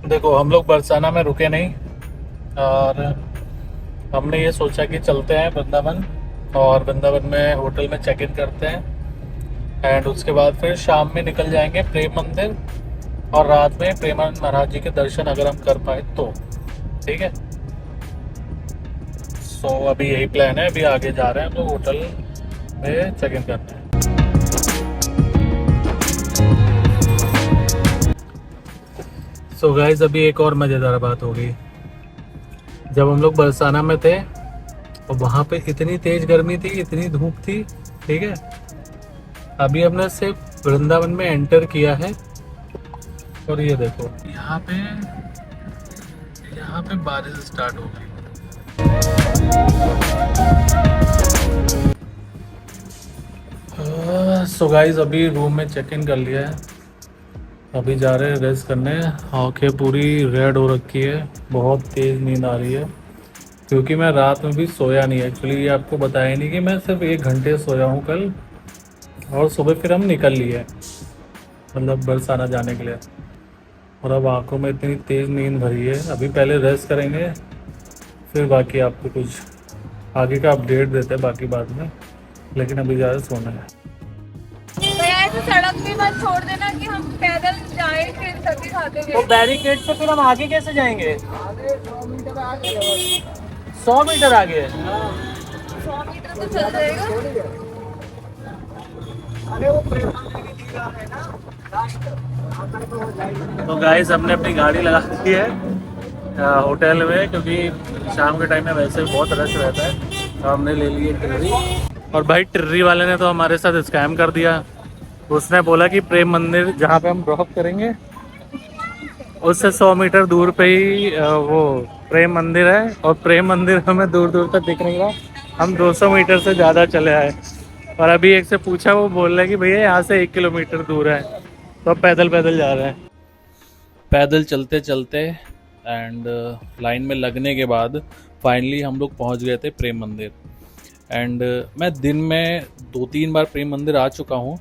देखो हम लोग बरसाना में रुके नहीं, और हमने ये सोचा कि चलते हैं वृंदावन, और वृंदावन में होटल में चेक इन करते हैं। एंड उसके बाद फिर शाम में निकल जाएंगे प्रेम मंदिर, और रात में प्रेमानंद महाराज जी के दर्शन अगर हम कर पाए तो। ठीक है, सो अभी यही प्लान है। अभी आगे जा रहे हैं हम लोग होटल में चेक इन करने। सो गाइस, अभी एक और मज़ेदार बात हो गई। जब हम लोग बरसाना में थे और वहाँ पे इतनी तेज गर्मी थी, इतनी धूप थी। ठीक है, अभी हमने सिर्फ वृंदावन में एंटर किया है, और ये देखो यहाँ पे बारिश स्टार्ट हो गई। सो गाइस, अभी रूम में चेक इन कर लिया है। अभी जा रहे हैं रेस्ट करने। आँखें पूरी रेड हो रखी है, बहुत तेज़ नींद आ रही है, क्योंकि मैं रात में भी सोया नहीं। एक्चुअली ये आपको बताया नहीं कि मैं सिर्फ 1 घंटे सोया हूँ कल, और सुबह फिर हम निकल लिए, मतलब बरसाना जाने के लिए। और अब आंखों में इतनी तेज़ नींद भरी है। अभी पहले रेस्ट करेंगे, फिर बाकी आपको कुछ आगे का अपडेट देते हैं बाकी बाद में, लेकिन अभी ज़्यादा सोना है। तो ऐसे सड़क भी मत छोड़ देना कि हम पैदल जाएं फिर सब्जी खाते हुए। तो बैरिकेड से फिर हम आगे कैसे जाएंगे? 100 मीटर आगे। 100 मीटर आगे? 100 मीटर तो चल जाएगा। तो गाइस, हमने अपनी गाड़ी लगा दी है होटल में, क्योंकि शाम के टाइम में वैसे भी बहुत रश रहता है। तो हमने ले ली है टिर्री, और भाई टिर्री वाले ने तो हमारे साथ स्कैम कर दिया। उसने बोला कि प्रेम मंदिर जहाँ पे हम ड्रॉप करेंगे उससे 100 मीटर दूर पे ही वो प्रेम मंदिर है, और प्रेम मंदिर हमें दूर दूर तक दिख नहीं रहा। हम 200 मीटर से ज़्यादा चले आए, और अभी एक से पूछा, वो बोल रहा है कि भैया यहाँ से 1 किलोमीटर दूर है। तो अब पैदल पैदल जा रहे हैं। पैदल चलते चलते एंड लाइन में लगने के बाद फाइनली हम लोग पहुँच गए थे प्रेम मंदिर। एंड मैं दिन में 2-3 बार प्रेम मंदिर आ चुका हूँ,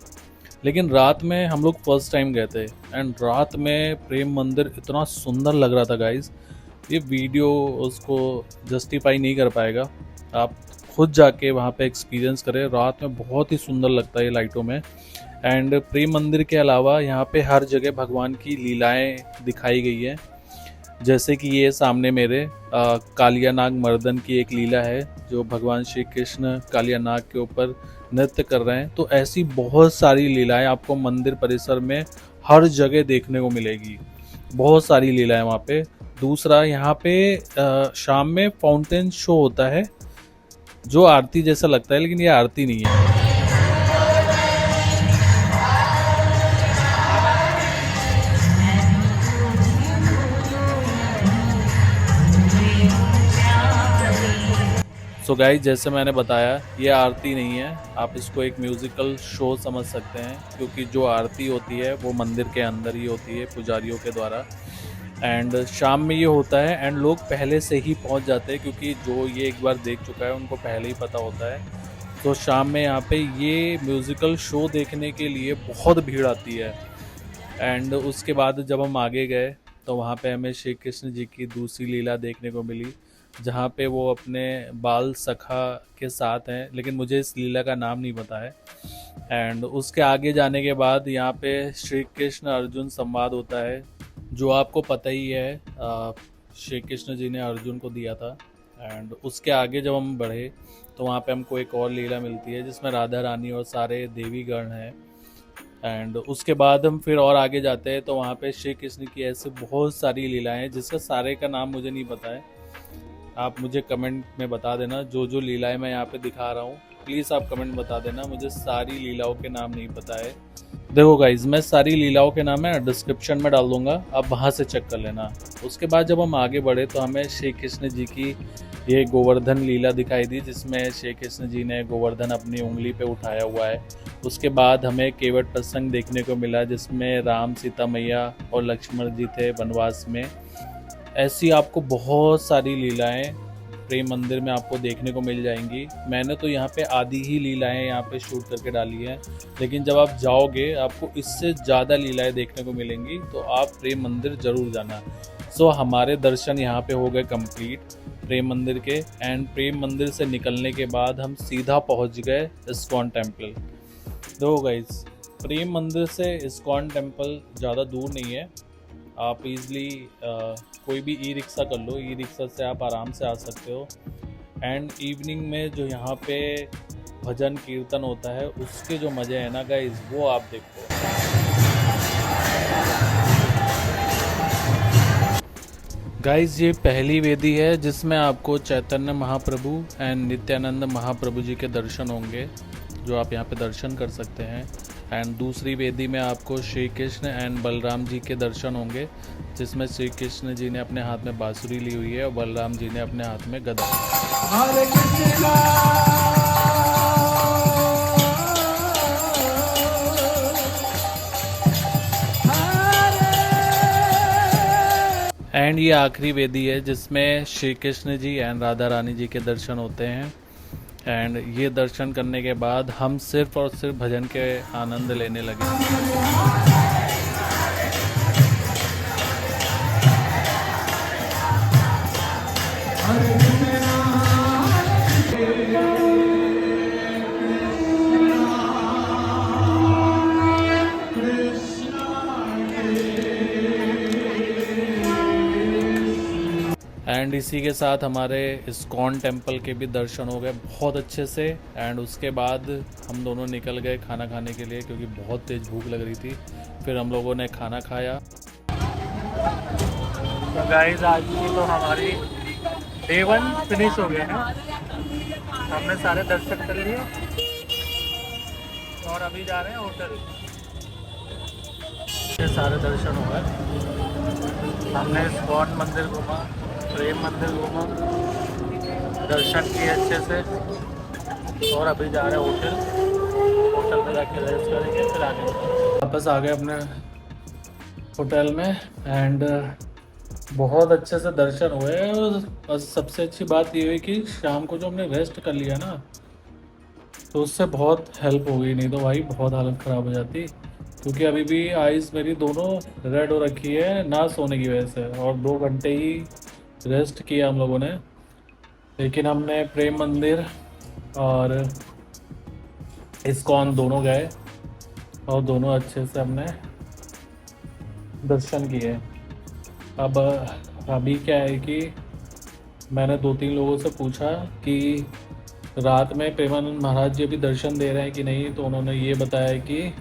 लेकिन रात में हम लोग फर्स्ट टाइम गए थे। एंड रात में प्रेम मंदिर इतना सुंदर लग रहा था गाइस, ये वीडियो उसको जस्टिफाई नहीं कर पाएगा। आप खुद जाके वहाँ पे एक्सपीरियंस करें, रात में बहुत ही सुंदर लगता है ये लाइटों में। एंड प्रेम मंदिर के अलावा यहाँ पे हर जगह भगवान की लीलाएं दिखाई गई है। जैसे कि ये सामने मेरे कालिया नाग मर्दन की एक लीला है, जो भगवान श्री कृष्ण कालिया नाग के ऊपर नृत्य कर रहे हैं। तो ऐसी बहुत सारी लीलाएं आपको मंदिर परिसर में हर जगह देखने को मिलेगी, बहुत सारी लीलाएं वहाँ पे। दूसरा, यहाँ पे शाम में फाउंटेन शो होता है, जो आरती जैसा लगता है, लेकिन ये आरती नहीं है। सो गाइस, जैसे मैंने बताया, ये आरती नहीं है, आप इसको एक म्यूज़िकल शो समझ सकते हैं, क्योंकि जो आरती होती है वो मंदिर के अंदर ही होती है पुजारियों के द्वारा। एंड शाम में ये होता है, एंड लोग पहले से ही पहुंच जाते हैं, क्योंकि जो ये एक बार देख चुका है उनको पहले ही पता होता है। तो शाम में यहाँ पे ये म्यूज़िकल शो देखने के लिए बहुत भीड़ आती है। एंड उसके बाद जब हम आगे गए तो वहाँ पे हमें श्री कृष्ण जी की दूसरी लीला देखने को मिली, जहाँ पे वो अपने बाल सखा के साथ हैं, लेकिन मुझे इस लीला का नाम नहीं पता है। एंड उसके आगे जाने के बाद यहाँ पे श्री कृष्ण अर्जुन संवाद होता है, जो आपको पता ही है, श्री कृष्ण जी ने अर्जुन को दिया था। एंड उसके आगे जब हम बढ़े तो वहाँ पे हमको एक और लीला मिलती है, जिसमें राधा रानी और सारे देवी गण हैं। एंड उसके बाद हम फिर और आगे जाते हैं तो वहाँ पे श्री कृष्ण की ऐसे बहुत सारी लीलाएं हैं, जिसका सारे का नाम मुझे नहीं पता है। आप मुझे कमेंट में बता देना, जो जो लीलाएं मैं यहाँ पे दिखा रहा हूँ, प्लीज़ आप कमेंट बता देना, मुझे सारी लीलाओं के नाम नहीं पता है। देखो गाइज, मैं सारी लीलाओं के नाम है डिस्क्रिप्शन में डाल दूंगा, आप वहाँ से चेक कर लेना। उसके बाद जब हम आगे बढ़े तो हमें श्री कृष्ण जी की ये गोवर्धन लीला दिखाई दी, जिसमें श्री कृष्ण जी ने गोवर्धन अपनी उंगली पे उठाया हुआ है। उसके बाद हमें केवट प्रसंग देखने को मिला, जिसमें राम, सीता मैया और लक्ष्मण जी थे वनवास में। ऐसी आपको बहुत सारी लीलाएं प्रेम मंदिर में आपको देखने को मिल जाएंगी। मैंने तो यहाँ पे आधी ही लीलाएं यहाँ पे शूट करके डाली हैं, लेकिन जब आप जाओगे आपको इससे ज़्यादा लीलाएं देखने को मिलेंगी, तो आप प्रेम मंदिर ज़रूर जाना। सो हमारे दर्शन यहाँ पे हो गए कंप्लीट प्रेम मंदिर के। एंड प्रेम मंदिर से निकलने के बाद हम सीधा पहुँच गए इस्कॉन टेम्पल। दो गाइस, प्रेम मंदिर से इस्कॉन टेम्पल ज़्यादा दूर नहीं है। आप इजली कोई भी ई रिक्शा कर लो, ई रिक्शा से आप आराम से आ सकते हो। एंड इवनिंग में जो यहाँ पे भजन कीर्तन होता है उसके जो मज़े हैं ना गाइस, वो आप देखो। गाइस ये पहली वेदी है जिसमें आपको चैतन्य महाप्रभु एंड नित्यानंद महाप्रभु जी के दर्शन होंगे, जो आप यहाँ पे दर्शन कर सकते हैं। एंड दूसरी वेदी में आपको श्री कृष्ण एंड बलराम जी के दर्शन होंगे, जिसमें श्री कृष्ण जी ने अपने हाथ में बांसुरी ली हुई है और बलराम जी ने अपने हाथ में गदा। एंड ये आखिरी वेदी है जिसमें श्री कृष्ण जी एंड राधा रानी जी के दर्शन होते हैं। एंड ये दर्शन करने के बाद हम सिर्फ और सिर्फ भजन के आनंद लेने लगे। एंड इसी के साथ हमारे इस्कॉन टेम्पल के भी दर्शन हो गए बहुत अच्छे से। एंड उसके बाद हम दोनों निकल गए खाना खाने के लिए, क्योंकि बहुत तेज़ भूख लग रही थी। फिर हम लोगों ने खाना खाया। तो गाइस आज की तो हमारी डे 1 फिनिश हो गया है। हमने सारे दर्शन कर लिए और अभी जा रहे हैं होटल। ये सारे दर्शन हो गए। हमने इस्कॉन मंदिर घूमा, प्रेम मंदिर घूमा, दर्शन किए अच्छे से और अभी जा रहे हैं होटल। होटल में जाके रेस्ट करेंगे, फिर आगे वापस आ गए अपने होटल में। एंड बहुत अच्छे से दर्शन हुए। और सबसे अच्छी बात ये हुई कि शाम को जो हमने रेस्ट कर लिया ना, तो उससे बहुत हेल्प हो गई, नहीं तो भाई बहुत हालत ख़राब हो जाती। क्योंकि अभी भी आइज़ मेरी दोनों रेड हो रखी है ना सोने की वजह से, और 2 घंटे ही रेस्ट किया हम लोगों ने। लेकिन हमने प्रेम मंदिर और इस्कॉन दोनों गए और दोनों अच्छे से हमने दर्शन किए। अब अभी क्या है कि मैंने 2-3 लोगों से पूछा कि रात में प्रेमानंद महाराज जी अभी दर्शन दे रहे हैं कि नहीं, तो उन्होंने ये बताया कि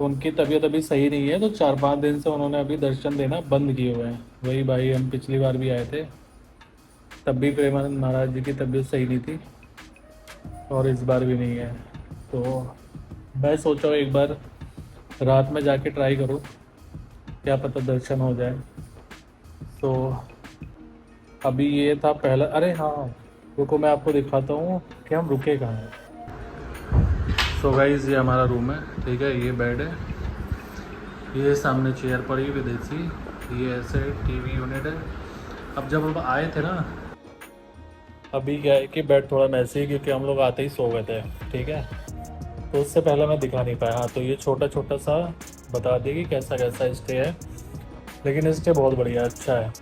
उनकी तबीयत अभी सही नहीं है, तो 4-5 दिन से उन्होंने अभी दर्शन देना बंद किए हुए हैं। वही भाई, हम पिछली बार भी आए थे तब भी प्रेमानंद महाराज जी की तबीयत सही नहीं थी, और इस बार भी नहीं है। तो मैं सोचा हूँ एक बार रात में जाके ट्राई करूँ, क्या पता दर्शन हो जाए। तो अभी ये था पहला। अरे हाँ, रुको मैं आपको दिखाता हूँ कि हम रुके कहाँ हैं। सो गाइस ये हमारा रूम है, ठीक है। ये बेड है, ये सामने चेयर पड़ी हुई विदेशी, ये ऐसे टीवी यूनिट है। अब जब हम आए थे ना, अभी क्या है कि बेड थोड़ा मैसी है क्योंकि हम लोग आते ही सो गए थे, ठीक है। तो उससे पहले मैं दिखा नहीं पाया। हाँ, तो ये छोटा छोटा सा बता दिए कि कैसा कैसा स्टे है, लेकिन स्टे बहुत बढ़िया अच्छा है।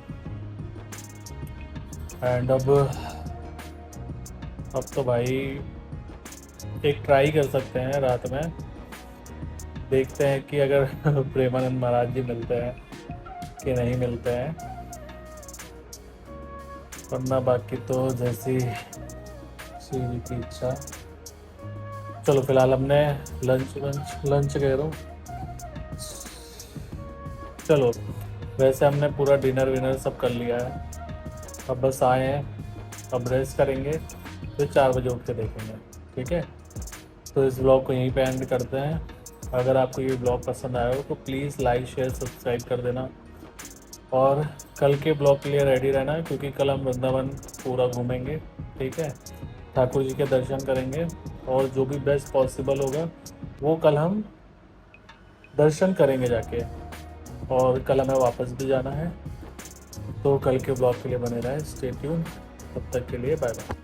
एंड अब तो भाई एक ट्राई कर सकते हैं रात में, देखते हैं कि अगर प्रेमानंद महाराज जी मिलते हैं कि नहीं मिलते हैं, वरना बाकी तो जैसी श्री जी की इच्छा। चलो फिलहाल हमने लंच कह रहा हूँ, चलो वैसे हमने पूरा डिनर विनर सब कर लिया है। अब बस आए हैं, अब रेस्ट करेंगे, फिर 4 बजे उठ के देखेंगे, ठीक है। तो इस ब्लॉग को यहीं पे एंड करते हैं। अगर आपको ये ब्लॉग पसंद आया हो तो प्लीज़ लाइक शेयर सब्सक्राइब कर देना, और कल के ब्लॉग के लिए रेडी रहना, क्योंकि कल हम वृंदावन पूरा घूमेंगे, ठीक है। ठाकुर जी के दर्शन करेंगे और जो भी बेस्ट पॉसिबल होगा वो कल हम दर्शन करेंगे जाके, और कल हमें वापस भी जाना है। तो कल के ब्लॉग के लिए बने रहे, स्टे ट्यून। तब तक के लिए बाय बाय।